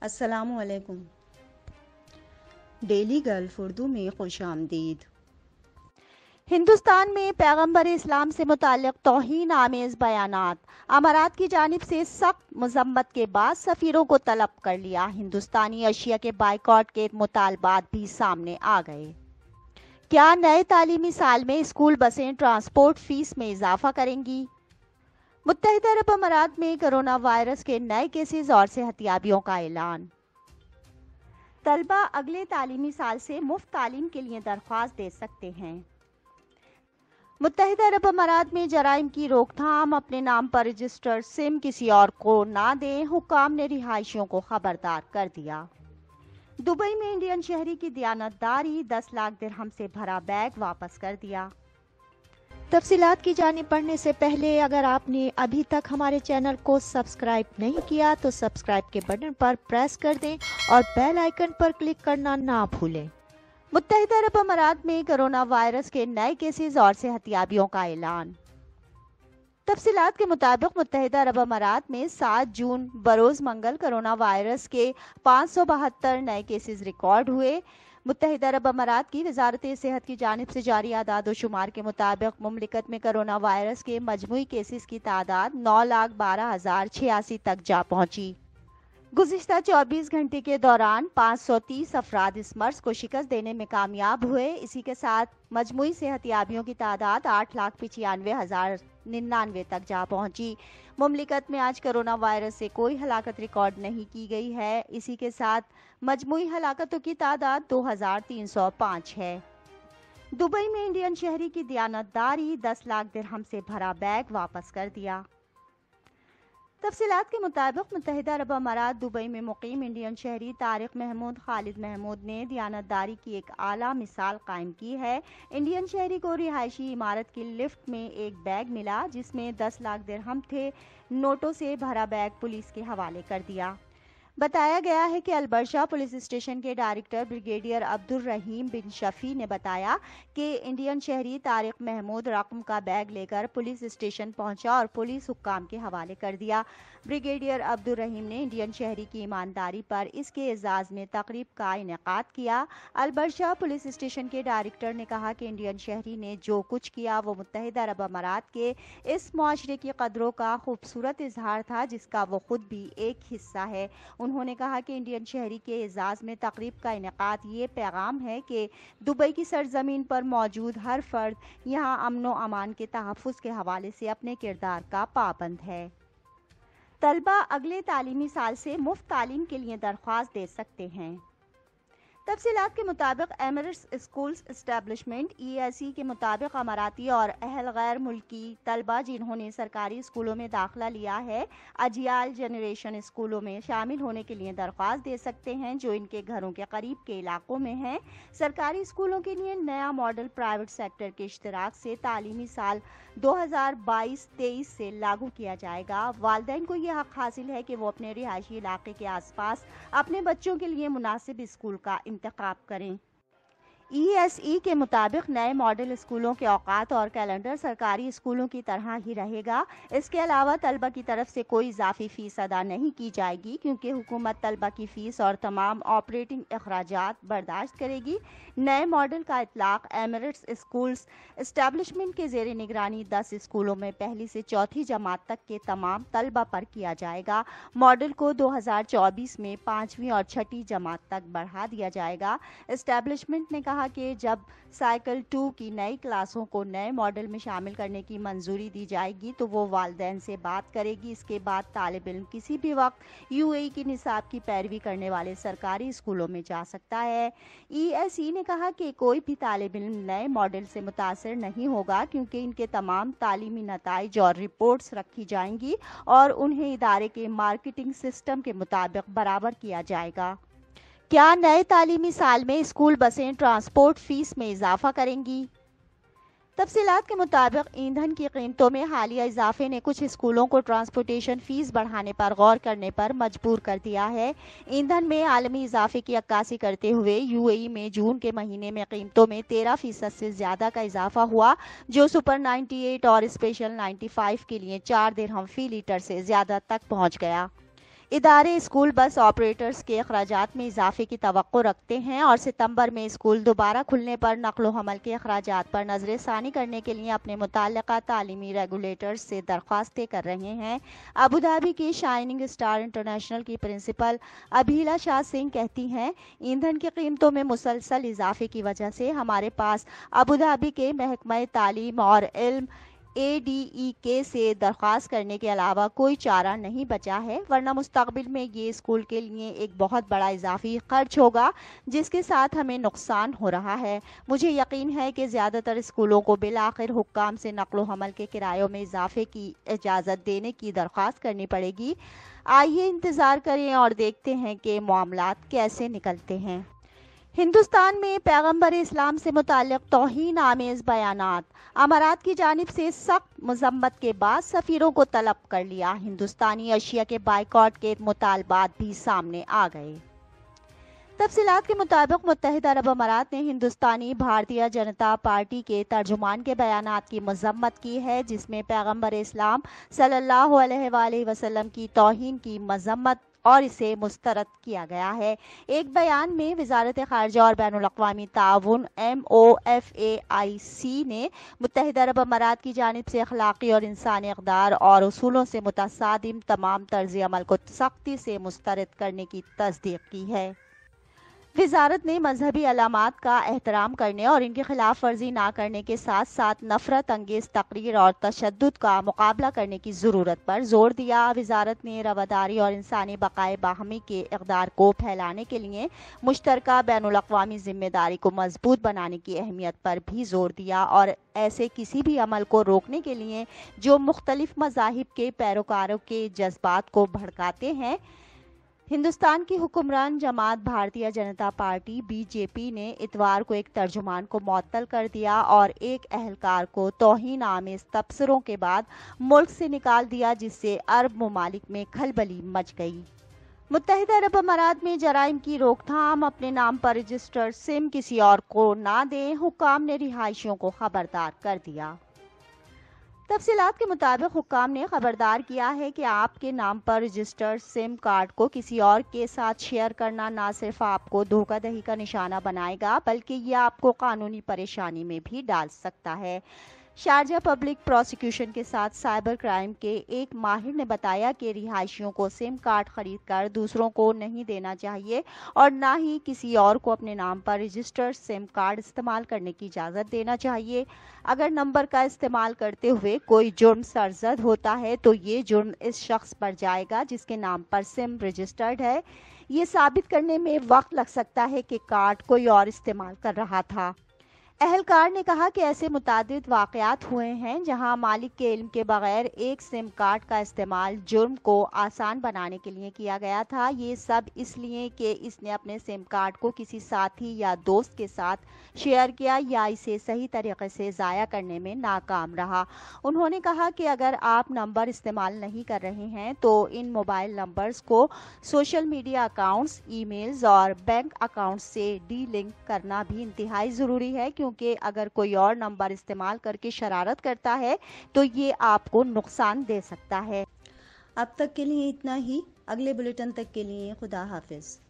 السلام علیکم۔ Daily golf Urdu میں خوش آمدید۔ ہندوستان میں پیغمبر اسلام سے متعلق توہین آمیز بیانات، امارات کی جانب سے سخت مذمت کے بعد سفیروں کو طلب کر لیا۔ ہندوستانی اشیاء کے بائیکاٹ کے مطالبات بھی سامنے آ گئے۔ کیا نئے تعلیمی سال میں اسکول بسیں ٹرانسپورٹ فیس میں اضافہ کریں گی؟ متحدہ عرب امارات میں کرونا وائرس کے نئے کیسز اور صحتیابیوں کا اعلان۔ طلبہ اگلے تعلیمی سال سے مفت تعلیم کے لیے درخواست دے سکتے ہیں۔ متحدہ عرب امارات میں جرائم کی روک تھام، اپنے نام پر رجسٹرڈ سم کسی اور کو نہ دیں، حکام نے رہائشیوں کو خبردار کر دیا۔ دبئی میں انڈین شہری کی دیانت داری، 10 لاکھ درہم سے بھرا بیگ واپس کر دیا۔ تفصیلات کی جانب بڑھنے سے پہلے اگر آپ نے ابھی تک ہمارے چینل کو سبسکرائب نہیں کیا تو سبسکرائب کے بٹن پر پریس کر دیں اور بیل آئیکن پر کلک کرنا نہ بھولیں۔ متحدہ عرب امارات میں کرونا وائرس کے نئے کیسز اور صحتیابیوں کا اعلان۔ تفصیلات کے مطابق متحدہ عرب امارات میں 7 جون بروز منگل کرونا وائرس کے 572 نئے کیسز ریکارڈ ہوئے۔ متحدہ عرب امارات کی وزارت صحت کی جانب سے جاری اعداد و شمار کے مطابق مملکت میں کرونا وائرس کے مجموعی کیسز کی تعداد 9,12,086 تک جا پہنچی۔ گزشتہ 24 گھنٹے کے دوران 530 افراد اس مرض کو شکست دینے میں کامیاب ہوئے۔ اسی کے ساتھ مجموعی صحتیابیوں کی تعداد 8,95,099 تک جا پہنچی۔ مملکت میں آج کرونا وائرس سے کوئی ہلاکت ریکارڈ نہیں کی گئی ہے۔ اسی کے ساتھ مجموعی ہلاکتوں کی تعداد 2,305 ہے۔ دبئی میں انڈین شہری کی دیانت داری، 10 لاکھ درہم سے بھرا بیگ واپس کر دیا۔ تفصیلات کے مطابق متحدہ عرب امارات دبئی میں مقیم انڈین شہری طارق محمود خالد محمود نے دیانت داری کی ایک اعلیٰ مثال قائم کی ہے۔ انڈین شہری کو رہائشی عمارت کی لفٹ میں ایک بیگ ملا جس میں 10 لاکھ درہم تھے۔ نوٹوں سے بھرا بیگ پولیس کے حوالے کر دیا۔ بتایا گیا ہے کہ البرشہ پولیس اسٹیشن کے ڈائریکٹر بریگیڈیئر عبدالرحیم بن شفیع نے بتایا کہ انڈین شہری طارق محمود رقم کا بیگ لے کر پولیس اسٹیشن پہنچا اور پولیس حکام کے حوالے کر دیا۔ بریگیڈیئر عبدالرحیم نے انڈین شہری کی ایمانداری پر اس کے اعزاز میں تقریب کا انعقاد کیا۔ البرشہ پولیس اسٹیشن کے ڈائریکٹر نے کہا کہ انڈین شہری نے جو کچھ کیا وہ متحدہ عرب امارات کے اس معاشرے کی قدروں کا خوبصورت اظہار تھا جس کا وہ خود بھی ایک حصہ ہے۔ انہوں نے کہا کہ انڈین شہری کے اعزاز میں تقریب کا انعقاد یہ پیغام ہے کہ دبئی کی سرزمین پر موجود ہر فرد یہاں امن و امان کے تحفظ کے حوالے سے اپنے کردار کا پابند ہے۔ طلبہ اگلے تعلیمی سال سے مفت تعلیم کے لیے درخواست دے سکتے ہیں۔ تفصیلات کے مطابق ایمریٹس اسکولز اسٹیبلشمنٹ (ESE) کے مطابق اماراتی اور اہل غیر ملکی طلبہ جنہوں نے سرکاری اسکولوں میں داخلہ لیا ہے اجیال جنریشن اسکولوں میں شامل ہونے کے لیے درخواست دے سکتے ہیں جو ان کے گھروں کے قریب کے علاقوں میں ہیں۔ سرکاری اسکولوں کے لیے نیا ماڈل پرائیویٹ سیکٹر کے اشتراک سے تعلیمی سال 2022-23 سے لاگو کیا جائے گا۔ والدین کو یہ حق حاصل ہے کہ وہ اپنے رہائشی علاقے کے آس پاس اپنے بچوں کے لیے مناسب اسکول کا انتخاب کریں۔ ESE کے مطابق نئے ماڈل اسکولوں کے اوقات اور کیلنڈر سرکاری اسکولوں کی طرح ہی رہے گا۔ اس کے علاوہ طلبہ کی طرف سے کوئی اضافی فیس ادا نہیں کی جائے گی کیونکہ حکومت طلبہ کی فیس اور تمام آپریٹنگ اخراجات برداشت کرے گی۔ نئے ماڈل کا اطلاق ایمریٹس اسکولز اسٹیبلشمنٹ کے زیر نگرانی 10 اسکولوں میں پہلی سے چوتھی جماعت تک کے تمام طلبہ پر کیا جائے گا۔ ماڈل کو 2024 میں 5ویں اور 6ٹھی جماعت تک بڑھا دیا جائے گا۔ اسٹیبلشمنٹ نے کہا کہ جب سائیکل 2 کی نئی کلاسوں کو نئے ماڈل میں شامل کرنے کی منظوری دی جائے گی تو وہ والدین سے بات کرے گی۔ اس کے بعد طالب علم کسی بھی وقت UAE کی نصاب کی پیروی کرنے والے سرکاری اسکولوں میں جا سکتا ہے۔ ESE نے کہا کہ کوئی بھی طالب علم نئے ماڈل سے متاثر نہیں ہوگا کیونکہ ان کے تمام تعلیمی نتائج اور رپورٹس رکھی جائیں گی اور انہیں ادارے کے مارکیٹنگ سسٹم کے مطابق برابر کیا جائے گا۔ کیا نئے تعلیمی سال میں اسکول بسیں ٹرانسپورٹ فیس میں اضافہ کریں گی؟ تفصیلات کے مطابق ایندھن کی قیمتوں میں حالیہ اضافے نے کچھ اسکولوں کو ٹرانسپورٹیشن فیس بڑھانے پر غور کرنے پر مجبور کر دیا ہے۔ ایندھن میں عالمی اضافے کی عکاسی کرتے ہوئے UAE میں جون کے مہینے میں قیمتوں میں 13% سے زیادہ کا اضافہ ہوا جو سپر 98 اور اسپیشل 95 کے لیے 4 درہم فی لیٹر سے زیادہ تک پہنچ گیا۔ ادارے اسکول بس آپریٹرز کے اخراجات میں اضافے کی توقع رکھتے ہیں اور ستمبر میں اسکول دوبارہ کھلنے پر نقل و حمل کے اخراجات پر نظر ثانی کرنے کے لیے اپنے متعلقہ تعلیمی ریگولیٹرز سے درخواستیں کر رہے ہیں۔ ابوظہبی کی شائننگ اسٹار انٹرنیشنل کی پرنسپل ابھیلا شاہ سنگھ کہتی ہیں، ایندھن کی قیمتوں میں مسلسل اضافے کی وجہ سے ہمارے پاس ابوظہبی کے محکمہ تعلیم اور علم ADEK سے درخواست کرنے کے علاوہ کوئی چارہ نہیں بچا ہے، ورنہ مستقبل میں یہ اسکول کے لیے ایک بہت بڑا اضافی خرچ ہوگا جس کے ساتھ ہمیں نقصان ہو رہا ہے۔ مجھے یقین ہے کہ زیادہ تر اسکولوں کو بالآخر حکام سے نقل و حمل کے کرایوں میں اضافے کی اجازت دینے کی درخواست کرنی پڑے گی۔ آئیے انتظار کریں اور دیکھتے ہیں کہ معاملات کیسے نکلتے ہیں۔ ہندوستان میں پیغمبر اسلام سے متعلق توہین آمیز بیانات، امارات کی جانب سے سخت مذمت کے بعد سفیروں کو طلب کر لیا۔ ہندوستانی اشیاء کے بائیکاٹ کے مطالبات بھی سامنے آ گئے۔ تفصیلات کے مطابق متحدہ عرب امارات نے ہندوستانی بھارتیہ جنتا پارٹی کے ترجمان کے بیانات کی مذمت کی ہے، جس میں پیغمبر اسلام صلی اللہ علیہ وآلہ وسلم کی توہین کی مذمت اور اسے مسترد کیا گیا ہے۔ ایک بیان میں وزارت خارجہ اور بین الاقوامی تعاون MOFAIC نے متحدہ عرب امارات کی جانب سے اخلاقی اور انسانی اقدار اور اصولوں سے متصادم تمام طرز عمل کو سختی سے مسترد کرنے کی تصدیق کی ہے۔ وزارت نے مذہبی علامات کا احترام کرنے اور ان کی خلاف ورزی نہ کرنے کے ساتھ ساتھ نفرت انگیز تقریر اور تشدد کا مقابلہ کرنے کی ضرورت پر زور دیا۔ وزارت نے رواداری اور انسانی بقائے باہمی کے اقدار کو پھیلانے کے لیے مشترکہ بین الاقوامی ذمہ داری کو مضبوط بنانے کی اہمیت پر بھی زور دیا اور ایسے کسی بھی عمل کو روکنے کے لیے جو مختلف مذاہب کے پیروکاروں کے جذبات کو بھڑکاتے ہیں۔ ہندوستان کی حکمران جماعت بھارتیہ جنتا پارٹی BJP نے اتوار کو ایک ترجمان کو معطل کر دیا اور ایک اہلکار کو توہین آمیز تبصروں کے بعد ملک سے نکال دیا، جس سے عرب ممالک میں کھلبلی مچ گئی۔ متحدہ عرب امارات میں جرائم کی روک تھام، اپنے نام پر رجسٹرڈ سم کسی اور کو نہ دیں، حکام نے رہائشیوں کو خبردار کر دیا۔ تفصیلات کے مطابق حکام نے خبردار کیا ہے کہ آپ کے نام پر رجسٹرڈ سم کارڈ کو کسی اور کے ساتھ شیئر کرنا نہ صرف آپ کو دھوکہ دہی کا نشانہ بنائے گا بلکہ یہ آپ کو قانونی پریشانی میں بھی ڈال سکتا ہے۔ شارجہ پبلک پروسیکیوشن کے ساتھ سائبر کرائم کے ایک ماہر نے بتایا کہ رہائشیوں کو سم کارڈ خرید کر دوسروں کو نہیں دینا چاہیے اور نہ ہی کسی اور کو اپنے نام پر رجسٹرڈ سم کارڈ استعمال کرنے کی اجازت دینا چاہیے۔ اگر نمبر کا استعمال کرتے ہوئے کوئی جرم سرزد ہوتا ہے تو یہ جرم اس شخص پر جائے گا جس کے نام پر سم رجسٹرڈ ہے۔ یہ ثابت کرنے میں وقت لگ سکتا ہے کہ کارڈ کوئی اور استعمال کر رہا تھا۔ اہلکار نے کہا کہ ایسے متعدد واقعات ہوئے ہیں جہاں مالک کے علم کے بغیر ایک سم کارڈ کا استعمال جرم کو آسان بنانے کے لیے کیا گیا تھا۔ یہ سب اس لیے کہ اس نے اپنے سم کارڈ کو کسی ساتھی یا دوست کے ساتھ شیئر کیا یا اسے صحیح طریقے سے ضائع کرنے میں ناکام رہا۔ انہوں نے کہا کہ اگر آپ نمبر استعمال نہیں کر رہے ہیں تو ان موبائل نمبرز کو social media accounts, e mails اور بینک اکاؤنٹس سے ڈی لنک کرنا بھی انتہائی ضروری ہے، کیونکہ اگر کوئی اور نمبر استعمال کر کے شرارت کرتا ہے تو یہ آپ کو نقصان دے سکتا ہے۔ اب تک کے لیے اتنا ہی، اگلے بلیٹن تک کے لیے خدا حافظ۔